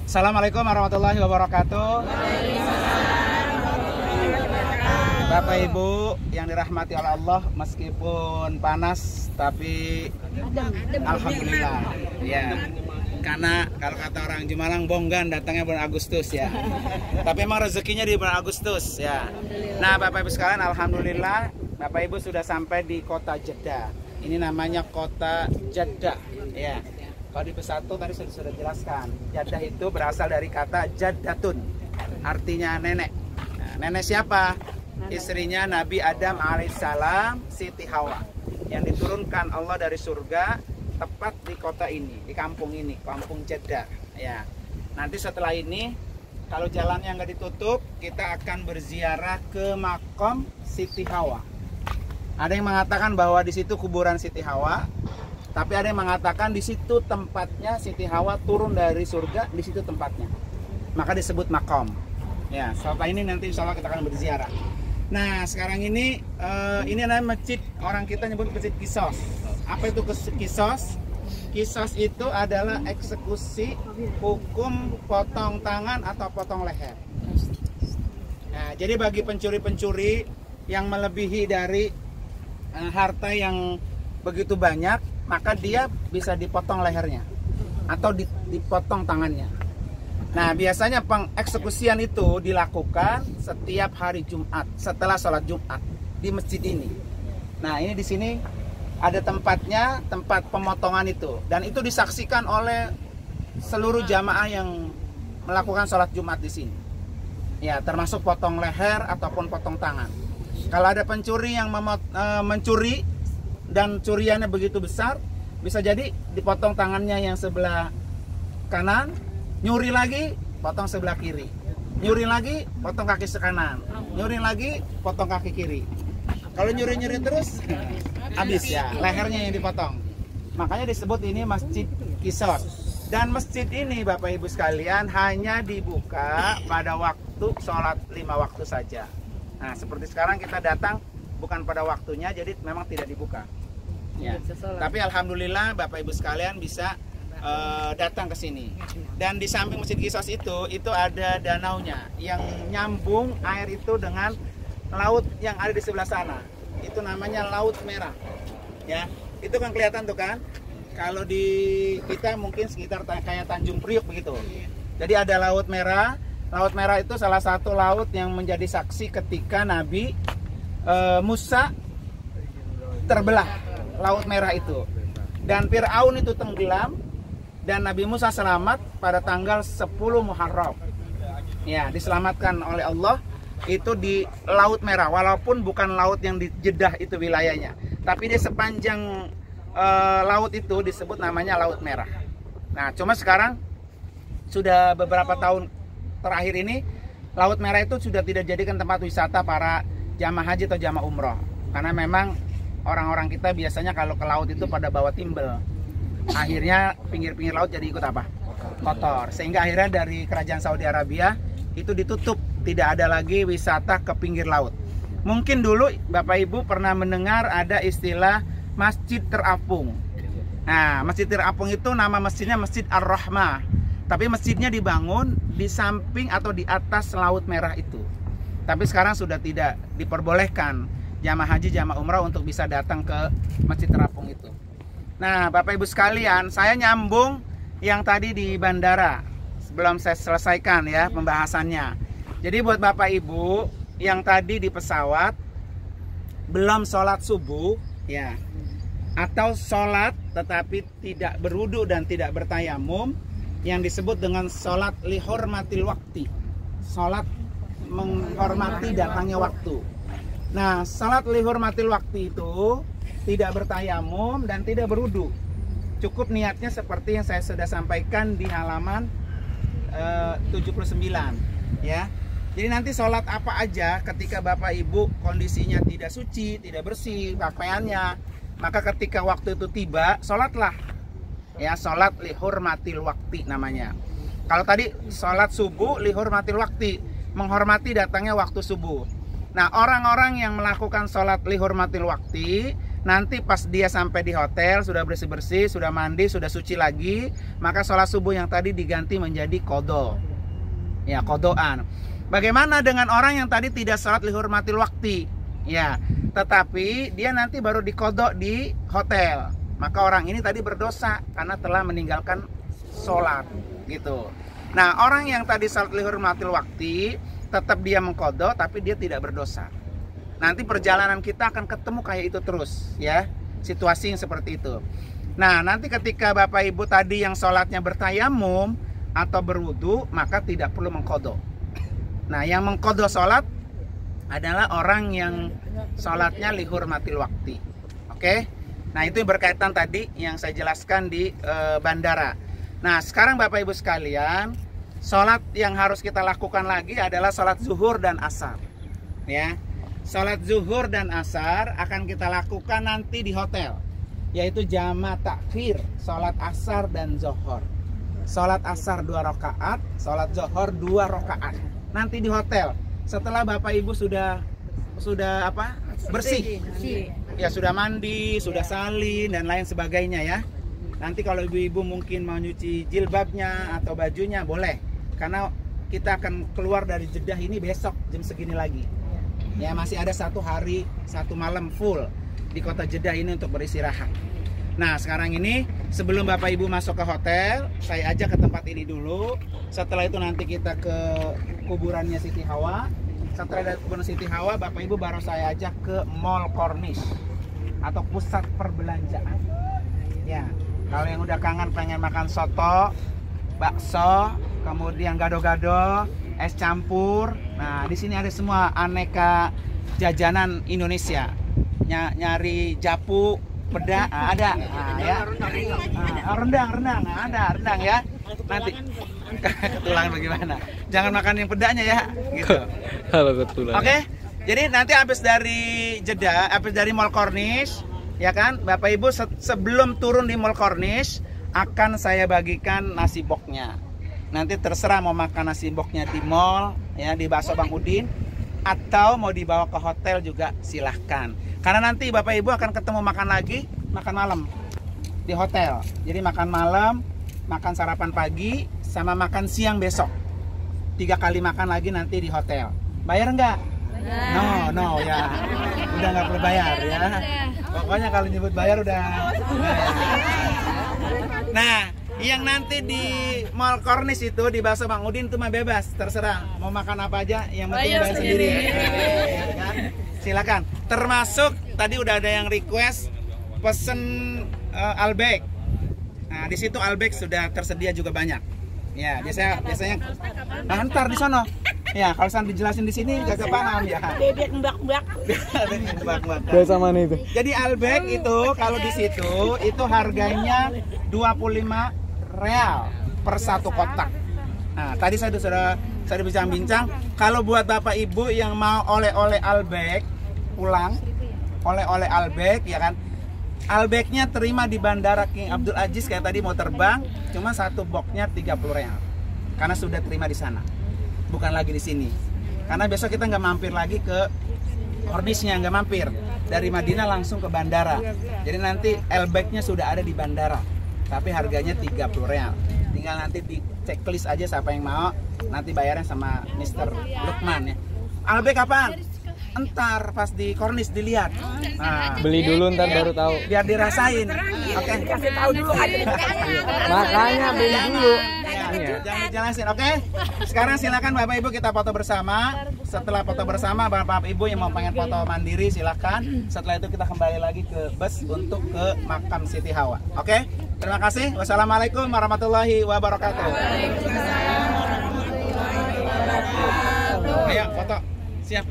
Assalamualaikum warahmatullahi wabarakatuh. Bapak Ibu yang dirahmati oleh Allah, meskipun panas tapi alhamdulillah ya. Karena kalau kata orang Jumalang, bonggan datangnya bulan Agustus ya. Tapi emang rezekinya di bulan Agustus ya. Nah, Bapak Ibu sekalian, alhamdulillah Bapak Ibu sudah sampai di kota Jeddah. Ini namanya kota Jeddah ya. Kalau di pesatu tadi sudah jelaskan, Jeddah itu berasal dari kata Jaddatun, artinya nenek. Nah, nenek siapa? Istrinya Nabi Adam alaihissalam, Siti Hawa, yang diturunkan Allah dari surga tepat di kota ini, di kampung ini, kampung Jeddah ya. Nanti setelah ini kalau jalannya nggak ditutup, kita akan berziarah ke makam Siti Hawa. Ada yang mengatakan bahwa di situ kuburan Siti Hawa, tapi ada yang mengatakan di situ tempatnya Siti Hawa turun dari surga, di situ tempatnya. Maka disebut makam. Ya, setelah ini nanti insya Allah kita akan berziarah. Nah, sekarang ini adalah masjid, orang kita nyebut masjid Qisas. Apa itu Qisas? Qisas itu adalah eksekusi hukum potong tangan atau potong leher. Nah, jadi bagi pencuri-pencuri yang melebihi dari harta yang begitu banyak, maka dia bisa dipotong lehernya atau dipotong tangannya. Nah, biasanya pengeksekusian itu dilakukan setiap hari Jumat setelah sholat Jumat di masjid ini. Nah, ini di sini ada tempatnya, tempat pemotongan itu, dan itu disaksikan oleh seluruh jamaah yang melakukan sholat Jumat di sini. Ya, termasuk potong leher ataupun potong tangan. Kalau ada pencuri yang mencuri dan curiannya begitu besar, bisa jadi dipotong tangannya yang sebelah kanan, nyuri lagi, potong sebelah kiri, nyuri lagi, potong kaki kanan, nyuri lagi, potong kaki kiri. Kalau nyuri-nyuri terus, habis ya, lehernya yang dipotong. Makanya disebut ini Masjid Qisas. Dan masjid ini Bapak Ibu sekalian hanya dibuka pada waktu sholat 5 waktu saja. Nah, seperti sekarang kita datang bukan pada waktunya, jadi memang tidak dibuka. Ya. Tapi alhamdulillah Bapak Ibu sekalian bisa datang ke sini. Dan di samping Masjid Qisas itu ada danaunya yang nyambung air itu dengan laut yang ada di sebelah sana. Itu namanya Laut Merah. Ya, itu kan kelihatan tuh kan. Kalau di kita mungkin sekitar kayak Tanjung Priok begitu. Jadi ada Laut Merah. Laut Merah itu salah satu laut yang menjadi saksi ketika Nabi Musa terbelah Laut Merah itu. Dan Fir'aun itu tenggelam. Dan Nabi Musa selamat pada tanggal 10 Muharram. Ya, diselamatkan oleh Allah itu di Laut Merah. Walaupun bukan laut yang di Jeddah itu wilayahnya, tapi di sepanjang laut itu disebut namanya Laut Merah. Nah, cuma sekarang sudah beberapa tahun terakhir ini Laut Merah itu sudah tidak jadikan tempat wisata para jamaah haji atau jamaah umroh. Karena memang orang-orang kita biasanya kalau ke laut itu pada bawa timbel. Akhirnya pinggir-pinggir laut jadi ikut apa? Kotor. Sehingga akhirnya dari kerajaan Saudi Arabia itu ditutup, tidak ada lagi wisata ke pinggir laut. Mungkin dulu Bapak Ibu pernah mendengar ada istilah Masjid Terapung. Nah, Masjid Terapung itu nama masjidnya Masjid Ar-Rahmah. Tapi masjidnya dibangun di samping atau di atas Laut Merah itu. Tapi sekarang sudah tidak diperbolehkan jamaah haji, jamaah umrah untuk bisa datang ke Masjid Terapung itu. Nah, Bapak Ibu sekalian, saya nyambung yang tadi di bandara. Sebelum saya selesaikan ya pembahasannya. Jadi buat Bapak Ibu yang tadi di pesawat belum sholat subuh ya, atau sholat tetapi tidak berwudu dan tidak bertayamum, yang disebut dengan sholat lihormatil wakti, sholat menghormati datangnya waktu. Nah, sholat lihormatil wakti itu tidak bertayamum dan tidak berwudu. Cukup niatnya seperti yang saya sudah sampaikan di halaman 79 ya. Jadi nanti sholat apa aja ketika Bapak Ibu kondisinya tidak suci, tidak bersih pakaiannya, maka ketika waktu itu tiba, sholatlah ya, sholat lihurmatil wakti namanya. Kalau tadi sholat subuh lihurmatil wakti, menghormati datangnya waktu subuh. Nah, orang-orang yang melakukan sholat lihurmatil wakti Nanti pas dia sampai di hotel, sudah bersih-bersih, sudah mandi, sudah suci lagi, maka sholat subuh yang tadi diganti menjadi qadha. Ya, qadhaan. Bagaimana dengan orang yang tadi tidak sholat lihurmatil wakti? Ya, tetapi dia nanti baru diqadha di hotel. Maka orang ini tadi berdosa karena telah meninggalkan sholat, gitu. Nah, orang yang tadi sholat lihurmatil wakti, tetap dia mengqadha, tapi dia tidak berdosa. Nanti perjalanan kita akan ketemu kayak itu terus, ya, situasi yang seperti itu. Nah, nanti ketika Bapak Ibu tadi yang sholatnya bertayamum atau berwudu, maka tidak perlu mengqadha. Nah, yang mengqadha sholat adalah orang yang sholatnya lihurmatil wakti. Oke? Nah, itu yang berkaitan tadi yang saya jelaskan di bandara. Nah, sekarang Bapak Ibu sekalian, sholat yang harus kita lakukan lagi adalah sholat zuhur dan asar, ya. Sholat zuhur dan asar akan kita lakukan nanti di hotel, yaitu jama' takhir, sholat asar dan zuhur. Sholat asar 2 rakaat, sholat zuhur 2 rakaat. Nanti di hotel. Setelah Bapak Ibu sudah apa? Bersih. Ya, sudah mandi, sudah salin dan lain sebagainya, ya. Nanti kalau ibu-ibu mungkin mau nyuci jilbabnya atau bajunya boleh, karena kita akan keluar dari Jeddah ini besok jam segini lagi. Ya, masih ada 1 hari 1 malam full di kota Jeddah ini untuk beristirahat. Nah, sekarang ini sebelum Bapak Ibu masuk ke hotel, saya ajak ke tempat ini dulu. Setelah itu nanti kita ke kuburannya Siti Hawa. Setelah dari kuburan Siti Hawa, Bapak Ibu baru saya ajak ke Mall Corniche atau pusat perbelanjaan. Ya, kalau yang udah kangen pengen makan soto, bakso, kemudian gado-gado, es campur. Nah, di sini ada semua aneka jajanan Indonesia. Nyari japu, peda, ada. Nah, ya. Rendang, ada rendang, ya. Nanti ketulangan bagaimana? Jangan makan yang pedanya, ya, gitu. Kalau ketulangan. Oke. Jadi nanti habis dari Jeddah, habis dari Mall Corniche, ya kan, Bapak Ibu sebelum turun di Mall Corniche akan saya bagikan nasi boknya. Nanti terserah mau makan nasi boknya di mall, ya, di Bakso Bang Udin, atau mau dibawa ke hotel juga silahkan. Karena nanti Bapak Ibu akan ketemu makan lagi, makan malam di hotel. Jadi makan malam, makan sarapan pagi, sama makan siang besok. 3 kali makan lagi nanti di hotel. Bayar enggak? No, ya. Udah nggak perlu bayar, ya. Pokoknya kalau nyebut bayar udah. Nah, yang nanti di Mall Corniche itu di Bakso Bang Udin itu mah bebas, terserah mau makan apa aja, yang penting bayar sendiri. Ya, kan? Silakan. Termasuk tadi udah ada yang request pesen Albek. Nah, di situ Albek sudah tersedia juga banyak. Ya, biasanya ntar di sono. Ya, kalau saya dijelasin di sini gak paham, ya. Bebek mbak-mbak. Biasa mana itu? Jadi Albek itu kalau di situ itu harganya 25 real per 1 kotak. Nah, tadi saya bincang-bincang, kalau buat Bapak Ibu yang mau oleh-oleh Albek pulang, oleh-oleh Albek, ya kan, Albeknya terima di Bandara King Abdul Aziz kayak tadi mau terbang, cuma 1 boxnya 30 real, karena sudah terima di sana, bukan lagi di sini. Karena besok kita nggak mampir lagi ke Corniche-nya, nggak mampir dari Madinah langsung ke bandara. Jadi nanti Albeknya sudah ada di bandara, tapi harganya 30 real. Tinggal nanti di checklist aja siapa yang mau, nanti bayarnya sama Mr. Lukman, ya. Albek kapan? Entar pas di Corniche dilihat. Nah, Beli dulu ntar baru tahu. biar dirasain. Oke. Kasih tahu dulu aja. Makanya beli dulu. Jangan dijelasin, oke? Sekarang silakan Bapak Ibu kita foto bersama. Setelah foto bersama, Bapak Ibu yang mau pengen foto mandiri silakan. Setelah itu kita kembali lagi ke bus untuk ke makam Siti Hawa. Oke? Terima kasih. Wassalamualaikum warahmatullahi wabarakatuh. Ayo foto. Siap.